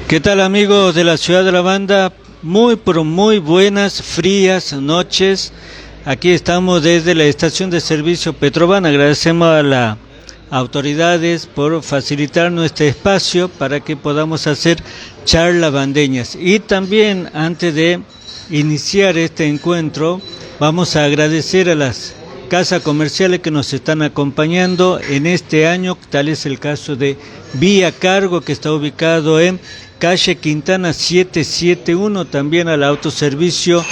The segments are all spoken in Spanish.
¿Qué tal, amigos de la ciudad de la Banda? Muy pero muy buenas, frías noches. Aquí estamos desde la estación de servicio Petroban. Agradecemos a las autoridades por facilitarnos este espacio para que podamos hacer charlas bandeñas. Y también, antes de iniciar este encuentro, vamos a agradecer a las casas comerciales que nos están acompañando en este año. Tal es el caso de Vía Cargo, que está ubicado en calle Quintana 771, también al autoservicio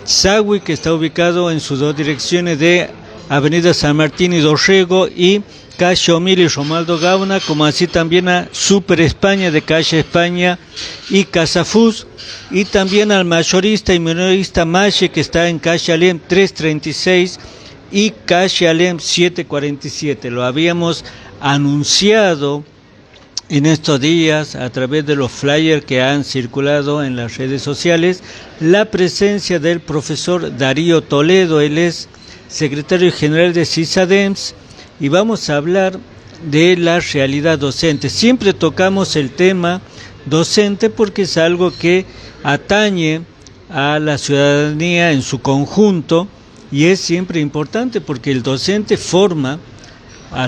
Sagui, que está ubicado en sus dos direcciones de Avenida San Martín y Dorrego y calle Omil y Romualdo Gauna, como así también a Super España de calle España y Casafús, y también al mayorista y minorista Malle, que está en calle Alem 336 y calle Alem 747. Lo habíamos anunciado en estos días, a través de los flyers que han circulado en las redes sociales, la presencia del profesor Darío Toledo. Él es secretario general de CISADEMS y vamos a hablar de la realidad docente. Siempre tocamos el tema docente porque es algo que atañe a la ciudadanía en su conjunto y es siempre importante porque el docente forma a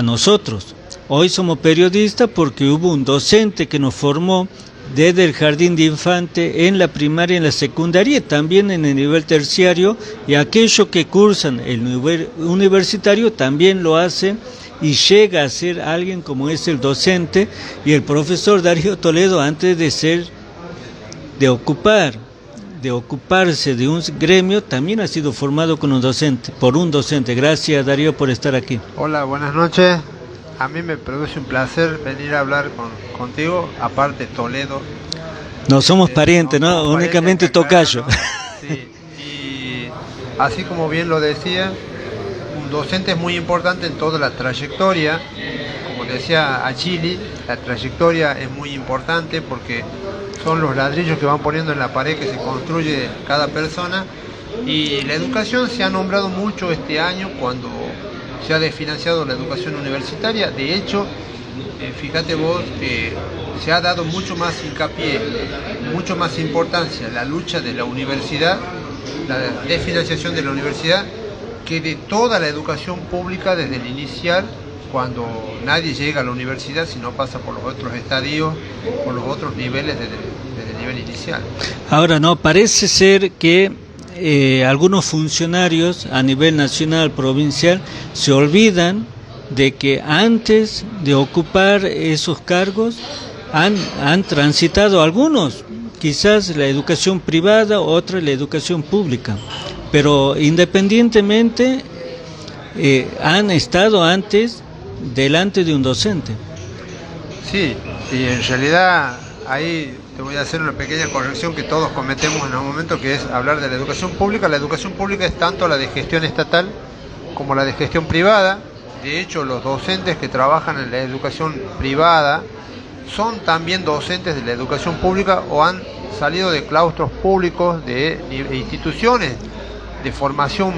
nosotros. Hoy somos periodistas porque hubo un docente que nos formó desde el jardín de infante, en la primaria, en la secundaria, también en el nivel terciario, y aquellos que cursan el nivel universitario también lo hacen y llega a ser alguien como es el docente. Y el profesor Darío Toledo, antes de ocuparse de un gremio, también ha sido formado por un docente. Gracias, Darío, por estar aquí. Hola, buenas noches. A mí me produce un placer venir a hablar contigo, aparte Toledo. No somos parientes, ¿no? Únicamente tocayo. Sí, y así como bien lo decía, un docente es muy importante en toda la trayectoria. Como decía Achille, la trayectoria es muy importante porque son los ladrillos que van poniendo en la pared que se construye cada persona. Y la educación se ha nombrado mucho este año cuando se ha desfinanciado la educación universitaria. De hecho, fíjate vos que se ha dado mucho más hincapié, mucho más importancia a la lucha de la universidad, la desfinanciación de la universidad, que de toda la educación pública desde el inicial, cuando nadie llega a la universidad si no pasa por los otros estadios, por los otros niveles desde el nivel inicial. Ahora, no, parece ser que algunos funcionarios a nivel nacional, provincial, se olvidan de que antes de ocupar esos cargos han transitado algunos, quizás la educación privada, otros la educación pública, pero independientemente han estado antes delante de un docente. Sí, y en realidad ahí te voy a hacer una pequeña corrección que todos cometemos en algún momento, que es hablar de la educación pública. La educación pública es tanto la de gestión estatal como la de gestión privada. De hecho, los docentes que trabajan en la educación privada son también docentes de la educación pública o han salido de claustros públicos, de instituciones de formación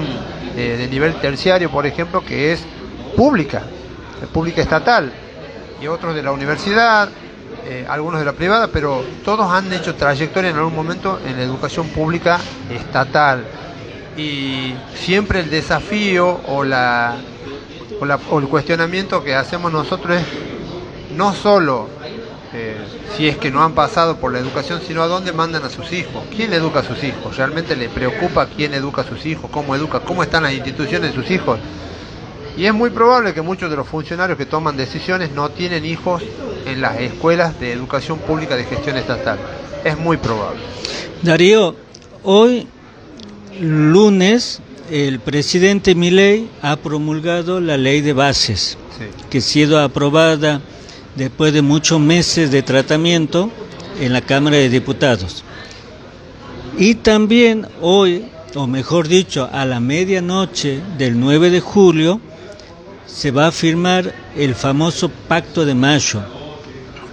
de nivel terciario, por ejemplo, que es pública estatal, y otros de la universidad, algunos de la privada, pero todos han hecho trayectoria en algún momento en la educación pública estatal. Y siempre el desafío o el cuestionamiento que hacemos nosotros es no solo si es que no han pasado por la educación, sino a dónde mandan a sus hijos, quién educa a sus hijos, realmente le preocupa quién educa a sus hijos, cómo están las instituciones de sus hijos. Y es muy probable que muchos de los funcionarios que toman decisiones no tienen hijos en las escuelas de educación pública de gestión estatal. Es muy probable. Darío, hoy lunes el presidente Milei ha promulgado la ley de bases, sí, que ha sido aprobada después de muchos meses de tratamiento en la Cámara de Diputados. Y también hoy, o mejor dicho, a la medianoche del 9 de julio, se va a firmar el famoso Pacto de Mayo,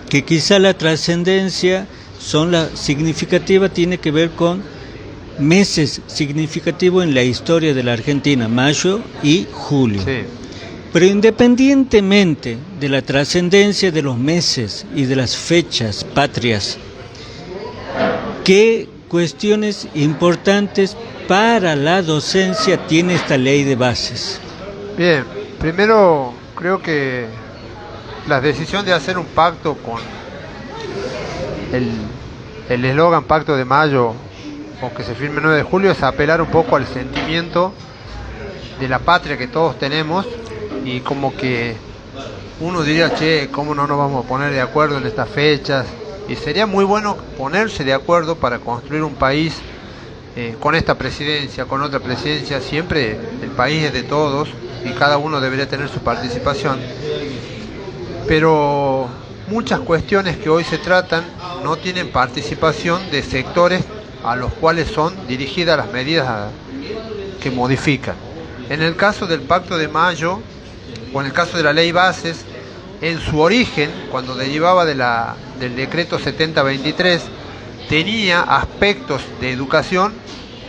que quizá la trascendencia significativa tiene que ver con meses significativos en la historia de la Argentina, mayo y julio. Sí. Pero independientemente de la trascendencia de los meses y de las fechas patrias, ¿qué cuestiones importantes para la docencia tiene esta ley de bases? Bien, primero creo que la decisión de hacer un pacto con el eslogan Pacto de Mayo o que se firme el 9 de julio es apelar un poco al sentimiento de la patria que todos tenemos y como que uno diría, che, ¿cómo no nos vamos a poner de acuerdo en estas fechas? Y sería muy bueno ponerse de acuerdo para construir un país con esta presidencia, con otra presidencia. Siempre el país es de todos y cada uno debería tener su participación. Pero muchas cuestiones que hoy se tratan no tienen participación de sectores a los cuales son dirigidas las medidas que modifican. En el caso del Pacto de Mayo, o en el caso de la Ley Bases, en su origen, cuando derivaba del decreto 7023, tenía aspectos de educación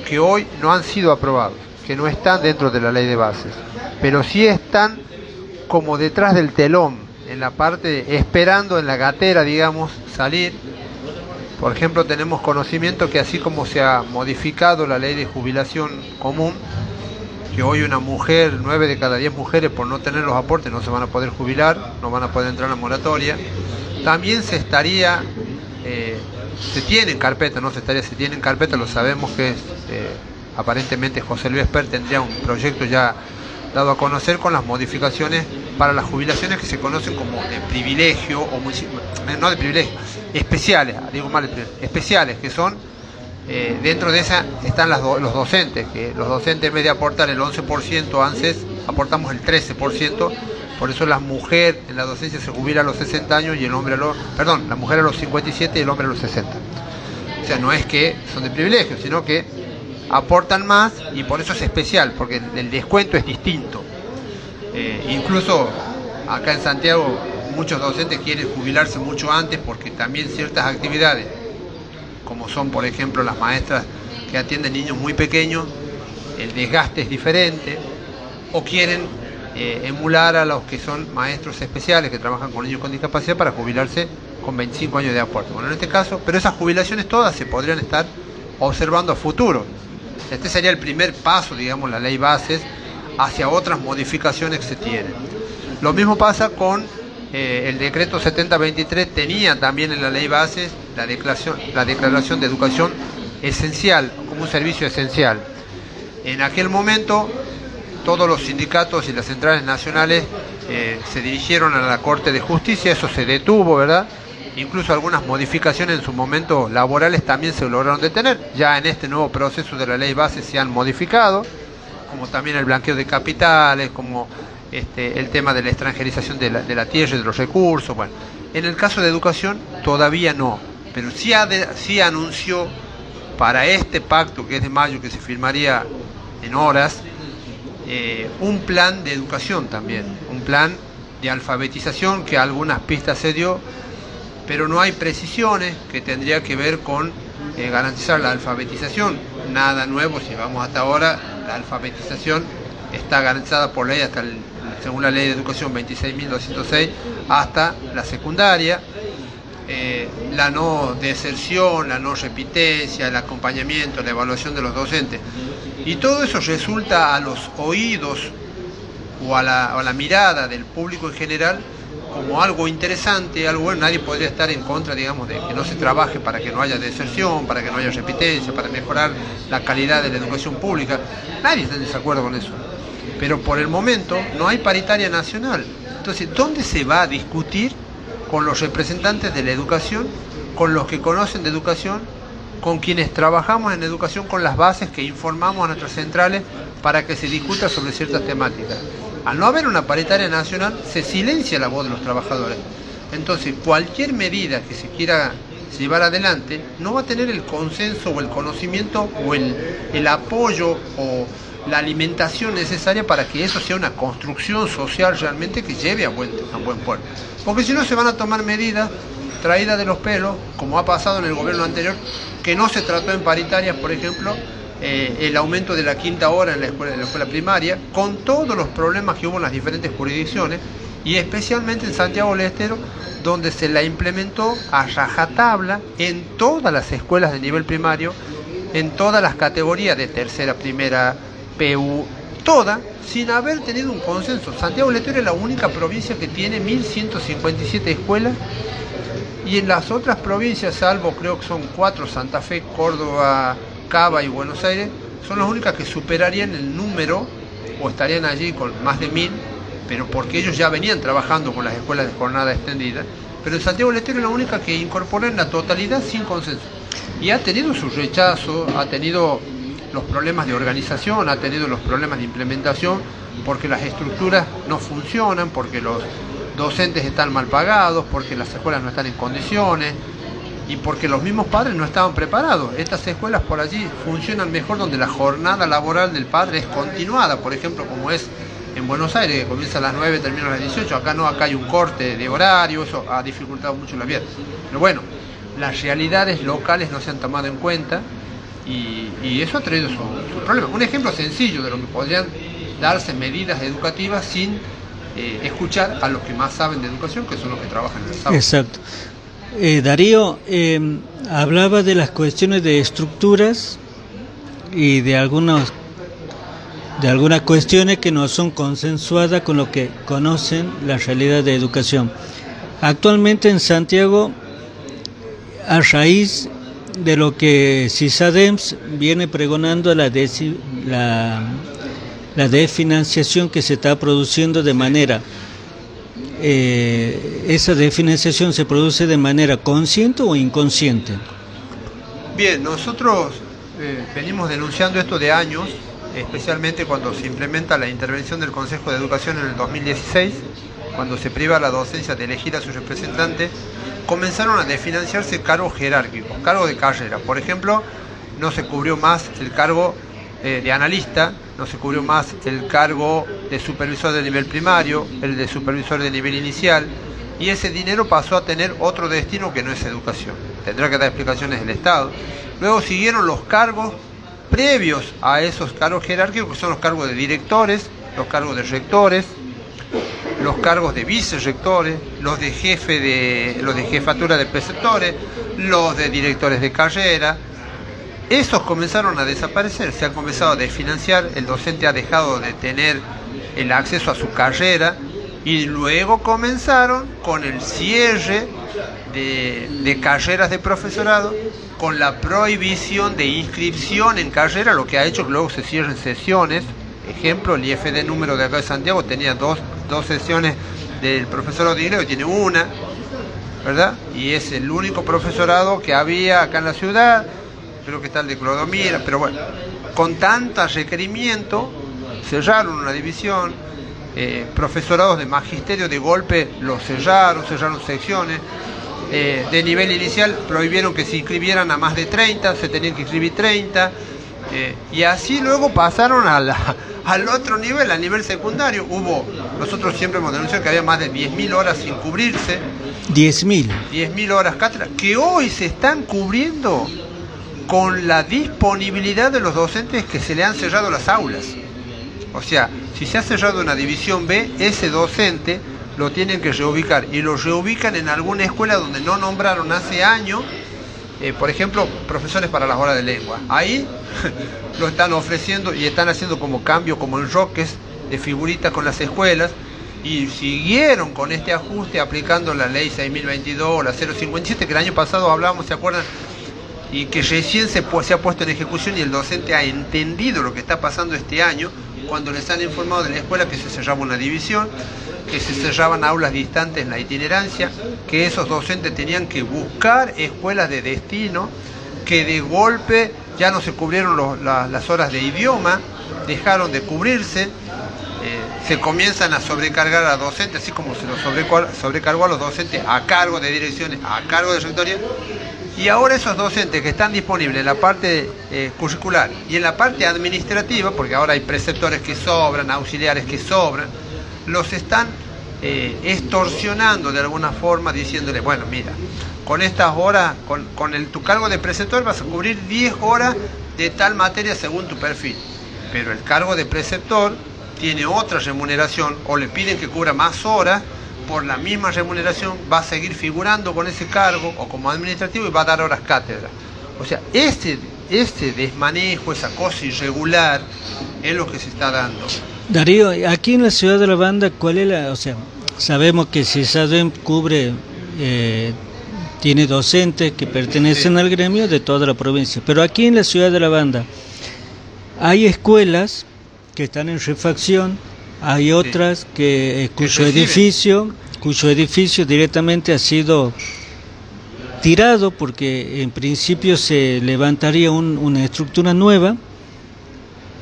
que hoy no han sido aprobados, que no están dentro de la Ley de Bases, pero sí están como detrás del telón, en la parte, esperando en la gatera, digamos, salir. Por ejemplo, tenemos conocimiento que así como se ha modificado la ley de jubilación común, que hoy una mujer, 9 de cada 10 mujeres por no tener los aportes no se van a poder jubilar, no van a poder entrar a la moratoria. También se tiene en carpeta, se tiene en carpeta, lo sabemos que aparentemente José Luis Esper tendría un proyecto ya dado a conocer con las modificaciones para las jubilaciones que se conocen como de privilegio, o no de privilegio, especiales, digo mal, especiales, que son dentro de esa están los docentes, que los docentes en vez de aportar el 11% ANSES, aportamos el 13%, por eso la mujer en la docencia se jubila a los 60 años y el hombre la mujer a los 57 y el hombre a los 60. O sea, no es que son de privilegio, sino que aportan más y por eso es especial, porque el descuento es distinto. Incluso acá en Santiago muchos docentes quieren jubilarse mucho antes porque también ciertas actividades, como son por ejemplo las maestras que atienden niños muy pequeños, el desgaste es diferente, o quieren emular a los que son maestros especiales que trabajan con niños con discapacidad para jubilarse con 25 años de aporte. Bueno, en este caso, pero esas jubilaciones todas se podrían estar observando a futuro. Este sería el primer paso, digamos, la ley bases hacia otras modificaciones que se tienen. Lo mismo pasa con el decreto 7023, tenía también en la ley bases la declaración de educación esencial, como un servicio esencial. En aquel momento, todos los sindicatos y las centrales nacionales se dirigieron a la Corte de Justicia, eso se detuvo, ¿verdad? Incluso algunas modificaciones en su momento laborales también se lograron detener. Ya en este nuevo proceso de la ley base se han modificado, como también el blanqueo de capitales, como el tema de la extranjerización de la tierra y de los recursos. Bueno, en el caso de educación todavía no, pero sí anunció para este pacto que es de mayo, que se firmaría en horas, un plan de educación también, un plan de alfabetización que algunas pistas se dio, pero no hay precisiones, que tendría que ver con garantizar la alfabetización. Nada nuevo, si vamos hasta ahora, la alfabetización está garantizada por ley según la ley de educación 26.206 hasta la secundaria. La no deserción, la no repitencia, el acompañamiento, la evaluación de los docentes. Y todo eso resulta a los oídos o a la mirada del público en general como algo interesante, algo bueno. Nadie podría estar en contra, digamos, de que no se trabaje para que no haya deserción, para que no haya repitencia, para mejorar la calidad de la educación pública. Nadie está en desacuerdo con eso. Pero por el momento no hay paritaria nacional. Entonces, ¿dónde se va a discutir con los representantes de la educación, con los que conocen de educación, con quienes trabajamos en educación, con las bases que informamos a nuestras centrales para que se discuta sobre ciertas temáticas? Al no haber una paritaria nacional, se silencia la voz de los trabajadores. Entonces, cualquier medida que se quiera llevar adelante no va a tener el consenso o el conocimiento o el apoyo o la alimentación necesaria para que eso sea una construcción social realmente que lleve a buen puerto. Porque si no, se van a tomar medidas traídas de los pelos, como ha pasado en el gobierno anterior, que no se trató en paritarias, por ejemplo, el aumento de la quinta hora en la escuela primaria, con todos los problemas que hubo en las diferentes jurisdicciones, y especialmente en Santiago del Estero, donde se la implementó a rajatabla en todas las escuelas de nivel primario, en todas las categorías de tercera, primera, PU, toda, sin haber tenido un consenso. Santiago del Estero es la única provincia que tiene 1157 escuelas, y en las otras provincias, salvo creo que son 4, Santa Fe, Córdoba, Cava y Buenos Aires, son las únicas que superarían el número o estarían allí con más de 1000, pero porque ellos ya venían trabajando con las escuelas de jornada extendida. Pero en Santiago del Estero es la única que incorporó en la totalidad sin consenso. Y ha tenido su rechazo, ha tenido los problemas de organización, ha tenido los problemas de implementación, porque las estructuras no funcionan, porque los docentes están mal pagados, porque las escuelas no están en condiciones y porque los mismos padres no estaban preparados. Estas escuelas por allí funcionan mejor donde la jornada laboral del padre es continuada, por ejemplo, como es en Buenos Aires, que comienza a las 9, termina a las 18, acá no, acá hay un corte de horario, eso ha dificultado mucho la vida. Pero bueno, las realidades locales no se han tomado en cuenta y eso ha traído su problema. Un ejemplo sencillo de lo que podrían darse medidas educativas sin escuchar a los que más saben de educación, que son los que trabajan en el sábado. Exacto. Darío, hablaba de las cuestiones de estructuras y de algunas cuestiones que no son consensuadas con lo que conocen la realidad de educación. Actualmente en Santiago, a raíz de lo que CISADEMS viene pregonando la desfinanciación que se está produciendo de manera, esa desfinanciación se produce de manera consciente o inconsciente. Bien, nosotros venimos denunciando esto de años, especialmente cuando se implementa la intervención del Consejo de Educación en el 2016, cuando se priva a la docencia de elegir a sus representantes, comenzaron a desfinanciarse cargos jerárquicos, cargos de carrera. Por ejemplo, no se cubrió más el cargo de analista, no se cubrió más el cargo de supervisor de nivel primario, el de supervisor de nivel inicial, y ese dinero pasó a tener otro destino que no es educación. Tendrá que dar explicaciones el Estado. Luego siguieron los cargos previos a esos cargos jerárquicos, que son los cargos de directores, los cargos de rectores, los cargos de vicerrectores, los de jefatura de preceptores, los de directores de carrera. Esos comenzaron a desaparecer, se han comenzado a desfinanciar, el docente ha dejado de tener el acceso a su carrera y luego comenzaron con el cierre de carreras de profesorado, con la prohibición de inscripción en carrera, lo que ha hecho que luego se cierren sesiones. Ejemplo, el IFD número de acá de Santiago tenía dos sesiones del profesorado de inglés, tiene una, ¿verdad? Y es el único profesorado que había acá en la ciudad, creo que está el de Clodomira, pero bueno, con tanto requerimiento, cerraron una división, profesorados de magisterio de golpe los cerraron secciones, de nivel inicial prohibieron que se inscribieran a más de 30, se tenían que inscribir 30, y así luego pasaron al otro nivel, al nivel secundario. Nosotros siempre hemos denunciado que había más de 10.000 horas sin cubrirse. 10.000 horas cátedra, que hoy se están cubriendo con la disponibilidad de los docentes que se le han cerrado las aulas. O sea, si se ha cerrado una división B, ese docente lo tienen que reubicar, y lo reubican en alguna escuela donde no nombraron hace años, por ejemplo, profesores para las horas de lengua. Ahí lo están ofreciendo y están haciendo como cambio, como enroques de figuritas con las escuelas, y siguieron con este ajuste aplicando la ley 6022 o la 057, que el año pasado hablábamos, ¿se acuerdan? Y que recién se ha puesto en ejecución, y el docente ha entendido lo que está pasando este año, cuando les han informado de la escuela que se cerraba una división, que se cerraban aulas distantes en la itinerancia, que esos docentes tenían que buscar escuelas de destino, que de golpe ya no se cubrieron las horas de idioma, dejaron de cubrirse, se comienzan a sobrecargar a docentes, así como se los sobrecargó a los docentes a cargo de direcciones, a cargo de rectoría. Y ahora esos docentes que están disponibles en la parte curricular y en la parte administrativa, porque ahora hay preceptores que sobran, auxiliares que sobran, los están extorsionando de alguna forma, diciéndole, bueno, mira, con estas horas, con tu cargo de preceptor vas a cubrir 10 horas de tal materia según tu perfil. Pero el cargo de preceptor tiene otra remuneración o le piden que cubra más horas, por la misma remuneración va a seguir figurando con ese cargo o como administrativo y va a dar horas cátedra. O sea, este desmanejo, esa cosa irregular es lo que se está dando. Darío, aquí en la ciudad de La Banda, ¿cuál es la, o sea, sabemos que CISADEM cubre, tiene docentes que pertenecen al gremio de toda la provincia, pero aquí en la ciudad de La Banda hay escuelas que están en refacción, hay otras que cuyo edificio directamente ha sido tirado porque en principio se levantaría una estructura nueva.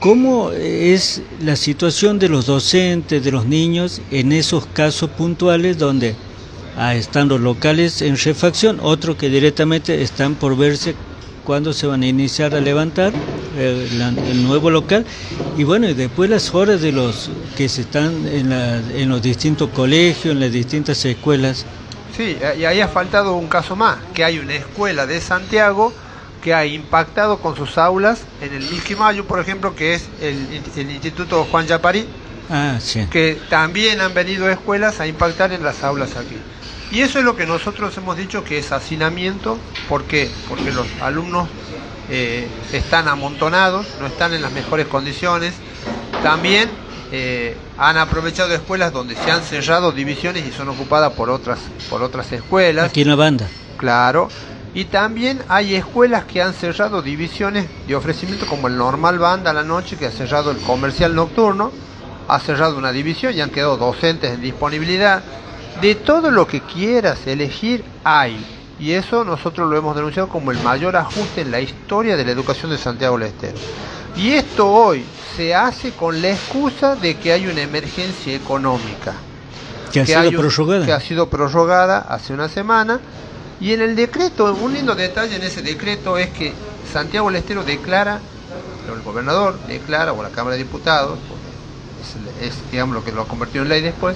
¿Cómo es la situación de los docentes, de los niños en esos casos puntuales donde están los locales en refacción, otros que directamente están por verse cuándo se van a iniciar a levantar el nuevo local? Y bueno, y después las horas de los que se están en los distintos colegios, en las distintas escuelas. Sí, y ahí ha faltado un caso más, que hay una escuela de Santiago que ha impactado con sus aulas en el Mijimayo, por ejemplo, que es el Instituto Juan Yaparí, Sí. que también han venido escuelas a impactar en las aulas aquí. Y eso es lo que nosotros hemos dicho que es hacinamiento. ¿Por qué? Porque los alumnos están amontonados, no están en las mejores condiciones. También han aprovechado escuelas donde se han cerrado divisiones y son ocupadas por otras escuelas. Aquí en La Banda. Claro. Y también hay escuelas que han cerrado divisiones de ofrecimiento como el Normal Banda a la noche, que ha cerrado el comercial nocturno, ha cerrado una división y han quedado docentes en disponibilidad. De todo lo que quieras elegir hay. Y eso nosotros lo hemos denunciado como el mayor ajuste en la historia de la educación de Santiago del Estero. Y esto hoy se hace con la excusa de que hay una emergencia económica. Que ha sido prorrogada hace una semana. Y en el decreto, un lindo detalle en ese decreto es que Santiago del Estero declara, el gobernador declara, o la Cámara de Diputados, es digamos lo que lo ha convertido en ley después,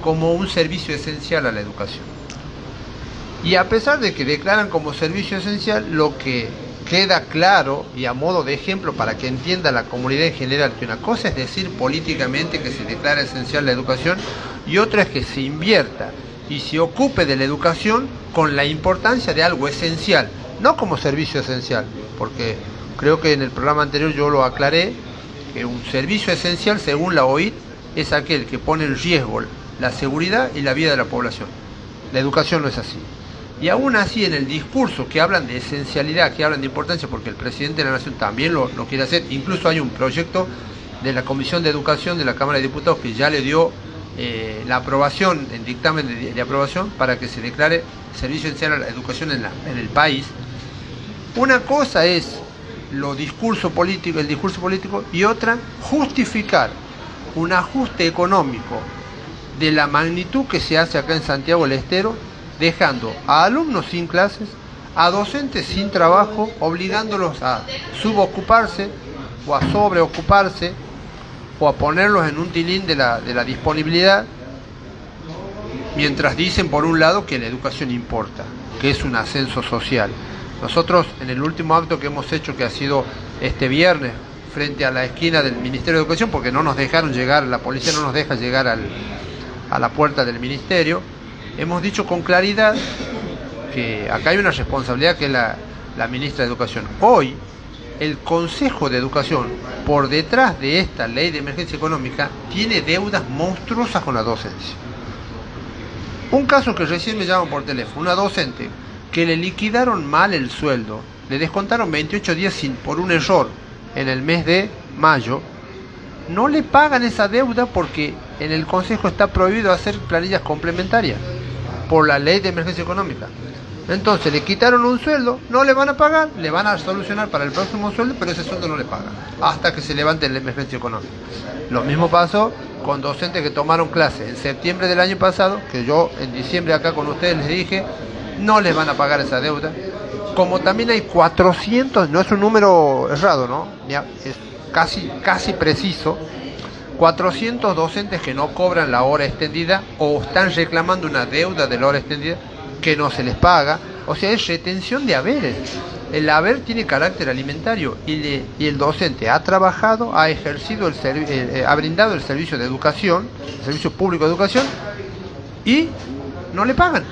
como un servicio esencial a la educación. Y a pesar de que declaran como servicio esencial, lo que queda claro y a modo de ejemplo para que entienda la comunidad en general, que una cosa es decir políticamente que se declara esencial la educación y otra es que se invierta y se ocupe de la educación con la importancia de algo esencial, no como servicio esencial, porque creo que en el programa anterior yo lo aclaré, que un servicio esencial según la OIT es aquel que pone en riesgo la seguridad y la vida de la población. La educación no es así. Y aún así en el discurso que hablan de esencialidad, que hablan de importancia, porque el presidente de la Nación también lo quiere hacer, incluso hay un proyecto de la Comisión de Educación de la Cámara de Diputados que ya le dio la aprobación, el dictamen de aprobación para que se declare servicio esencial a la educación en el país. Una cosa es el discurso político y otra justificar un ajuste económico de la magnitud que se hace acá en Santiago del Estero, dejando a alumnos sin clases, a docentes sin trabajo, obligándolos a subocuparse o a sobreocuparse o a ponerlos en un tilín de la disponibilidad, mientras dicen por un lado que la educación importa, que es un ascenso social. Nosotros en el último acto que hemos hecho, que ha sido este viernes, frente a la esquina del Ministerio de Educación, porque no nos dejaron llegar, la policía no nos deja llegar a la puerta del ministerio, hemos dicho con claridad que acá hay una responsabilidad que es la ministra de Educación. Hoy, el Consejo de Educación, por detrás de esta ley de emergencia económica, tiene deudas monstruosas con la docencia. Un caso que recién me llaman por teléfono, una docente que le liquidaron mal el sueldo, le descontaron 28 días por un error en el mes de mayo, no le pagan esa deuda porque en el Consejo está prohibido hacer planillas complementarias por la ley de emergencia económica. Entonces le quitaron un sueldo, no le van a pagar, le van a solucionar para el próximo sueldo, pero ese sueldo no le pagan hasta que se levante la emergencia económica. Lo mismo pasó con docentes que tomaron clases en septiembre del año pasado, que yo en diciembre acá con ustedes les dije, no les van a pagar esa deuda. Como también hay 400, no es un número errado, ¿no? Es casi preciso, 400 docentes que no cobran la hora extendida o están reclamando una deuda de la hora extendida que no se les paga. O sea, es retención de haberes. el haber tiene carácter alimentario y el docente ha trabajado, ha ejercido, ha brindado el servicio de educación, el servicio público de educación, y no le pagan.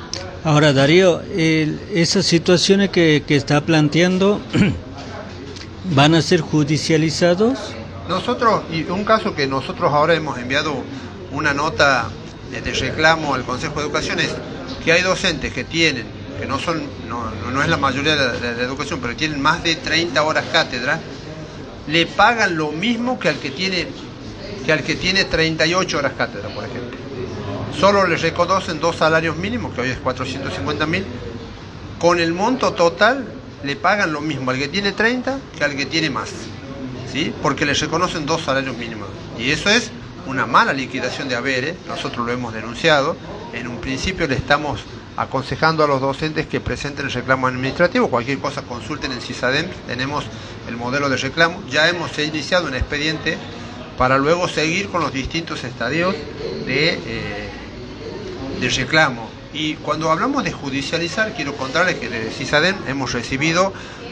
Ahora, Darío, esas situaciones que está planteando van a ser judicializados. Nosotros, y un caso que nosotros ahora hemos enviado una nota de reclamo al Consejo de Educación, es que hay docentes que tienen, que no es la mayoría de la educación, pero tienen más de 30 horas cátedra, le pagan lo mismo que al que tiene 38 horas cátedra, por ejemplo. Solo le reconocen 2 salarios mínimos, que hoy es 450.000, con el monto total le pagan lo mismo al que tiene 30 que al que tiene más, ¿sí? Porque le reconocen 2 salarios mínimos. Y eso es una mala liquidación de haberes, nosotros lo hemos denunciado. En un principio le estamos aconsejando a los docentes que presenten el reclamo administrativo, cualquier cosa consulten en CISADEM, tenemos el modelo de reclamo, ya hemos iniciado un expediente para luego seguir con los distintos estadios de reclamo. Y cuando hablamos de judicializar, quiero contarles que desde CISADEM hemos recibido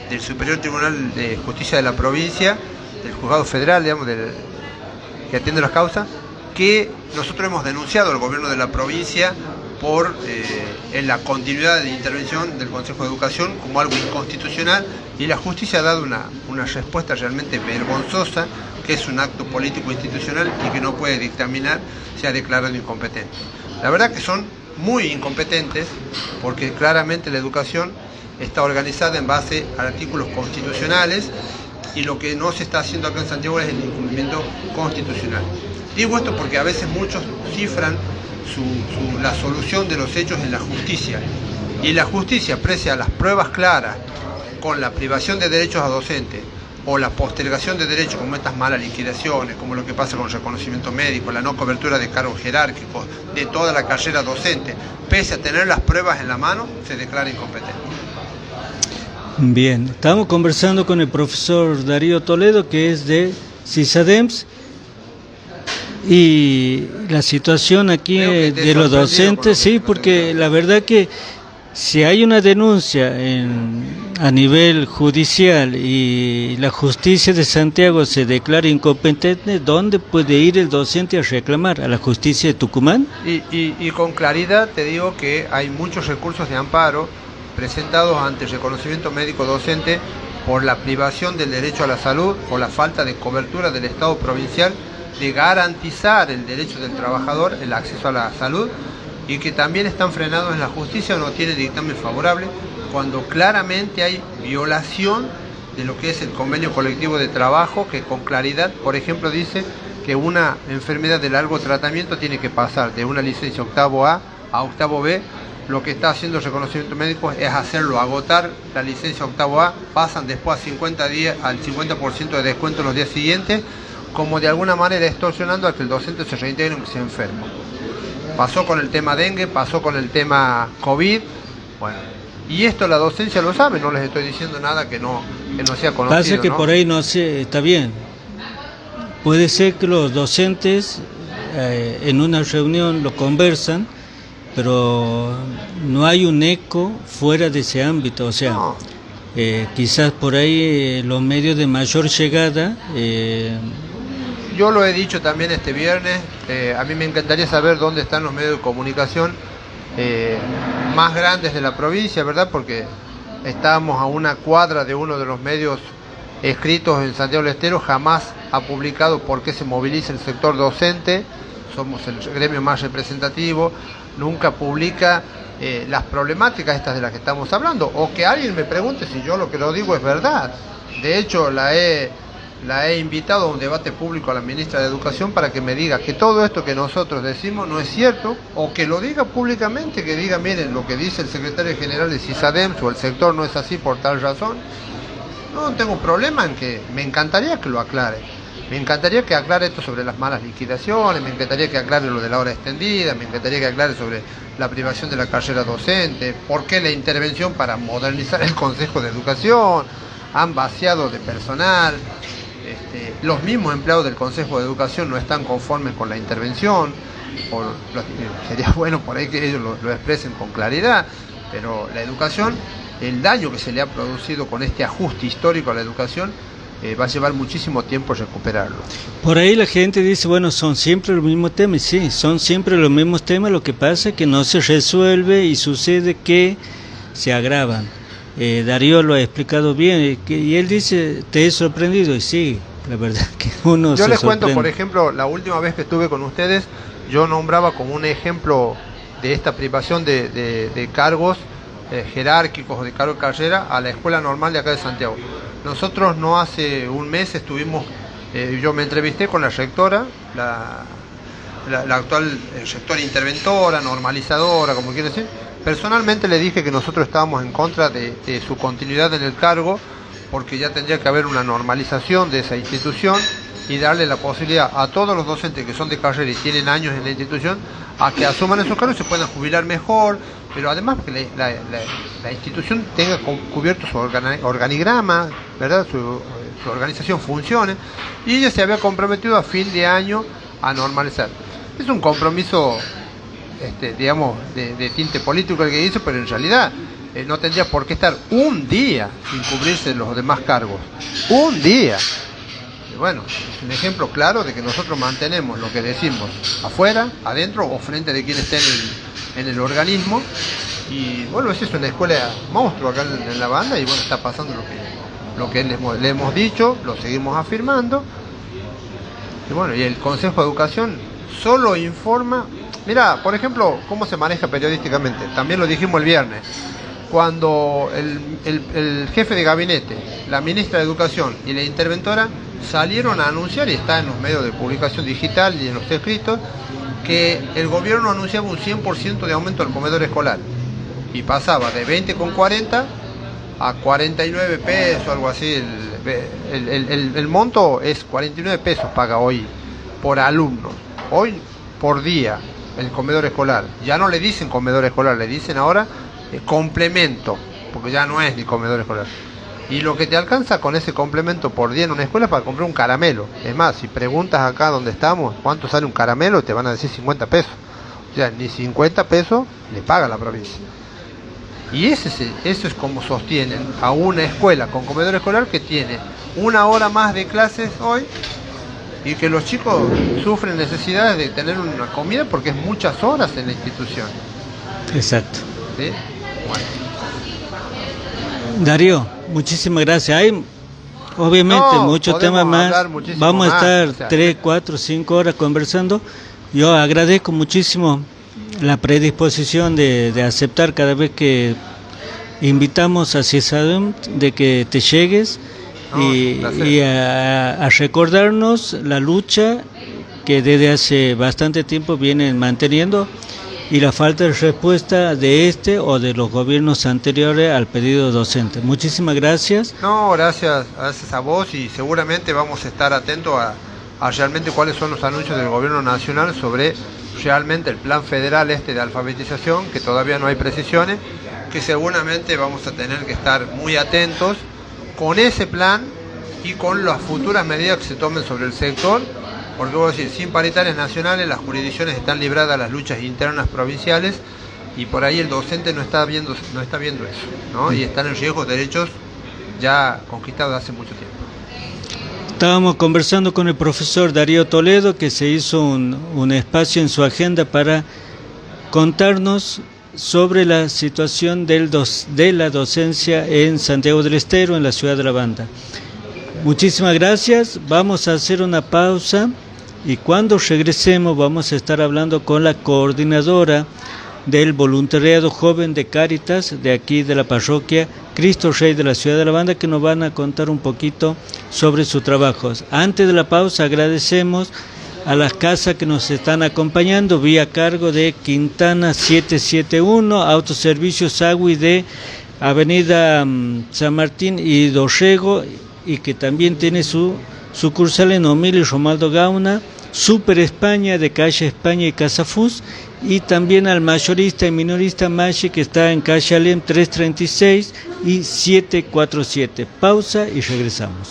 del Superior Tribunal de Justicia de la provincia, del Juzgado Federal, digamos, que atiende las causas, que nosotros hemos denunciado al gobierno de la provincia por en la continuidad de intervención del Consejo de Educación como algo inconstitucional, y la justicia ha dado una respuesta realmente vergonzosa, que es un acto político institucional y que no puede dictaminar, se ha declarado incompetente. La verdad que son muy incompetentes, porque claramente la educación está organizada en base a artículos constitucionales, y lo que no se está haciendo acá en Santiago es el incumplimiento constitucional. Digo esto porque a veces muchos cifran la solución de los hechos en la justicia, y la justicia aprecia las pruebas claras con la privación de derechos a docentes o la postergación de derechos, como estas malas liquidaciones, como lo que pasa con el reconocimiento médico, la no cobertura de cargos jerárquicos de toda la carrera docente, pese a tener las pruebas en la mano, se declara incompetente. Bien, estamos conversando con el profesor Darío Toledo, que es de CISADEMS, y la situación aquí de los docentes, sí, porque la verdad que si hay una denuncia a nivel judicial y la justicia de Santiago se declara incompetente, ¿dónde puede ir el docente a reclamar? ¿A la justicia de Tucumán? Y con claridad te digo que hay muchos recursos de amparo presentados ante el reconocimiento médico docente por la privación del derecho a la salud, por la falta de cobertura del Estado provincial de garantizar el derecho del trabajador, el acceso a la salud, y que también están frenados en la justicia o no tienen dictamen favorable, cuando claramente hay violación de lo que es el convenio colectivo de trabajo, que con claridad, por ejemplo, dice que una enfermedad de largo tratamiento tiene que pasar de una licencia octavo A a octavo B. Lo que está haciendo el reconocimiento médico es hacerlo agotar la licencia octavo A, pasan después a 50 días, al 50% de descuento los días siguientes, como de alguna manera extorsionando a que el docente se reintegre y se enferme. Pasó con el tema dengue, pasó con el tema COVID, bueno, y esto la docencia lo sabe, no les estoy diciendo nada que no sea conocido. Pasa que ¿no? por ahí no sé, está bien. Puede ser que los docentes en una reunión lo conversan, pero no hay un eco fuera de ese ámbito, o sea, No. Quizás por ahí los medios de mayor llegada... Yo lo he dicho también este viernes, a mí me encantaría saber dónde están los medios de comunicación más grandes de la provincia, ¿verdad? Porque estábamos a una cuadra de uno de los medios escritos en Santiago del Estero, jamás ha publicado por qué se moviliza el sector docente, somos el gremio más representativo, nunca publica las problemáticas estas de las que estamos hablando, o que alguien me pregunte si yo lo que lo digo es verdad. De hecho, la he invitado a un debate público a la ministra de Educación para que me diga que todo esto que nosotros decimos no es cierto, o que lo diga públicamente, que diga, miren, lo que dice el secretario general de CISADEMS o el sector no es así por tal razón. No tengo problema en que, me encantaría que lo aclare. Me encantaría que aclare esto sobre las malas liquidaciones, me encantaría que aclare lo de la hora extendida, me encantaría que aclare sobre la privación de la carrera docente, por qué la intervención para modernizar el Consejo de Educación, han vaciado de personal. Los mismos empleados del Consejo de Educación no están conformes con la intervención, sería bueno por ahí que ellos lo expresen con claridad, pero la educación el daño que se le ha producido con este ajuste histórico a la educación va a llevar muchísimo tiempo recuperarlo. Por ahí la gente dice, bueno, son siempre los mismos temas. Sí, son siempre los mismos temas, lo que pasa es que no se resuelve y sucede que se agravan. Darío lo ha explicado bien y él dice, te he sorprendido, y sí, la verdad que uno Yo se les cuento, sorprende. por ejemplo, la última vez que estuve con ustedes, yo nombraba como un ejemplo de esta privación de cargos jerárquicos o de cargo de carrera a la escuela normal de acá de Santiago. Nosotros no hace un mes estuvimos, yo me entrevisté con la rectora, la actual rectora interventora, normalizadora, como quiere decir. Personalmente le dije que nosotros estábamos en contra de su continuidad en el cargo, porque ya tendría que haber una normalización de esa institución y darle la posibilidad a todos los docentes que son de carrera y tienen años en la institución a que asuman esos cargos y se puedan jubilar mejor, pero además que la institución tenga cubierto su organigrama, ¿verdad? Su organización funcione, y ella se había comprometido a fin de año a normalizar. Es un compromiso, digamos, de tinte político el que hizo, pero en realidad no tendría por qué estar un día sin cubrirse los demás cargos. Un día. Y bueno, es un ejemplo claro de que nosotros mantenemos lo que decimos afuera, adentro o frente de quien esté en el organismo. Y bueno, esa es una escuela monstruo acá en la banda, y bueno, está pasando lo que le hemos dicho, lo seguimos afirmando. Y bueno, y el Consejo de Educación solo informa. Mira, por ejemplo, cómo se maneja periodísticamente. También lo dijimos el viernes. Cuando el jefe de gabinete, la ministra de Educación y la interventora salieron a anunciar, y está en los medios de publicación digital y en los escritos, que el gobierno anunciaba un 100% de aumento del comedor escolar. Y pasaba de 20,40 a 49 pesos, algo así. El monto es 49 pesos, paga hoy por alumno. Hoy por día el comedor escolar. Ya no le dicen comedor escolar, le dicen ahora complemento, porque ya no es ni comedor escolar. Y lo que te alcanza con ese complemento por día en una escuela es para comprar un caramelo. Es más, si preguntas acá donde estamos cuánto sale un caramelo, te van a decir 50 pesos. O sea, ni 50 pesos le paga la provincia. Y eso es como sostienen a una escuela con comedor escolar que tiene una hora más de clases hoy, y que los chicos sufren necesidades de tener una comida porque es muchas horas en la institución. Exacto. ¿Sí? Bueno. Darío, muchísimas gracias. Hay obviamente muchos temas más. Vamos a estar 3, 4, 5 horas conversando. Yo agradezco muchísimo la predisposición de aceptar cada vez que invitamos a CISADEM, de que te llegues y a recordarnos la lucha que desde hace bastante tiempo vienen manteniendo, y la falta de respuesta de este o de los gobiernos anteriores al pedido docente. Muchísimas gracias. No, gracias a vos, y seguramente vamos a estar atentos a realmente cuáles son los anuncios del gobierno nacional sobre realmente el plan federal de alfabetización, que todavía no hay precisiones, que seguramente vamos a tener que estar muy atentos con ese plan y con las futuras medidas que se tomen sobre el sector, porque voy a decir, sin paritarias nacionales las jurisdicciones están libradas a las luchas internas provinciales, y por ahí el docente no está viendo eso, ¿no? Y están en riesgo derechos ya conquistados hace mucho tiempo. Estábamos conversando con el profesor Darío Toledo, que se hizo un espacio en su agenda para contarnos sobre la situación de la docencia en Santiago del Estero, en la ciudad de La Banda. Muchísimas gracias. Vamos a hacer una pausa y cuando regresemos vamos a estar hablando con la coordinadora del voluntariado joven de Cáritas de aquí de la parroquia Cristo Rey de la ciudad de La Banda, que nos van a contar un poquito sobre sus trabajos. Antes de la pausa agradecemos a las casas que nos están acompañando vía cargo de Quintana 771, Autoservicios Agui de Avenida San Martín y Dorrego, y que también tiene su sucursal en Omil y Romaldo Gauna, Super España de Calle España y Casafús, y también al mayorista y minorista Machi, que está en Calle Alem 336 y 747. Pausa y regresamos.